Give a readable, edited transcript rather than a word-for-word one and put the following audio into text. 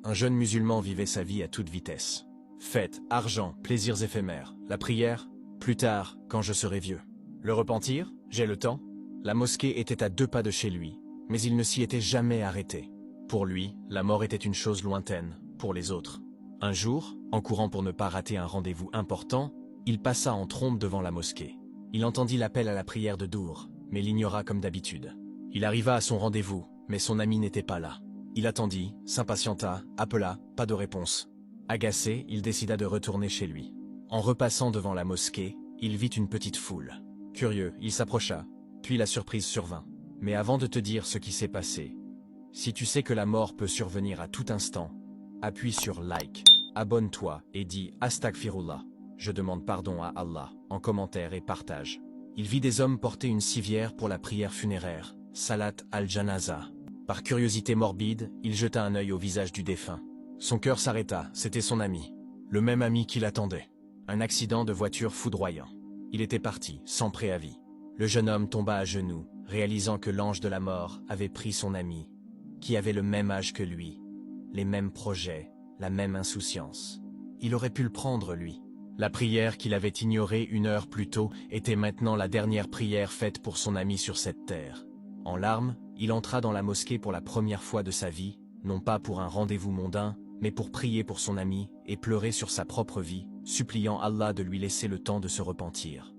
un jeune musulman vivait sa vie à toute vitesse. Fêtes, argent, plaisirs éphémères. La prière, plus tard, quand je serai vieux. Le repentir, j'ai le temps. La mosquée était à 2 pas de chez lui, mais il ne s'y était jamais arrêté. Pour lui, la mort était une chose lointaine, pour les autres. Un jour, en courant pour ne pas rater un rendez-vous important, il passa en trombe devant la mosquée. Il entendit l'appel à la prière de Dour, mais l'ignora comme d'habitude. Il arriva à son rendez-vous, mais son ami n'était pas là. Il attendit, s'impatienta, appela, pas de réponse. Agacé, il décida de retourner chez lui. En repassant devant la mosquée, il vit une petite foule. Curieux, il s'approcha, puis la surprise survint. Mais avant de te dire ce qui s'est passé, si tu sais que la mort peut survenir à tout instant, appuie sur like, abonne-toi et dis Astaghfirullah. Je demande pardon à Allah, en commentaire et partage. Il vit des hommes porter une civière pour la prière funéraire, Salat al-Janaza. Par curiosité morbide, il jeta un œil au visage du défunt. Son cœur s'arrêta, c'était son ami. Le même ami qui l'attendait. Un accident de voiture foudroyant. Il était parti, sans préavis. Le jeune homme tomba à genoux, réalisant que l'ange de la mort avait pris son ami, qui avait le même âge que lui, les mêmes projets, la même insouciance. Il aurait pu le prendre, lui. La prière qu'il avait ignorée 1 heure plus tôt était maintenant la dernière prière faite pour son ami sur cette terre. En larmes, il entra dans la mosquée pour la première fois de sa vie, non pas pour un rendez-vous mondain, mais pour prier pour son ami et pleurer sur sa propre vie, suppliant Allah de lui laisser le temps de se repentir.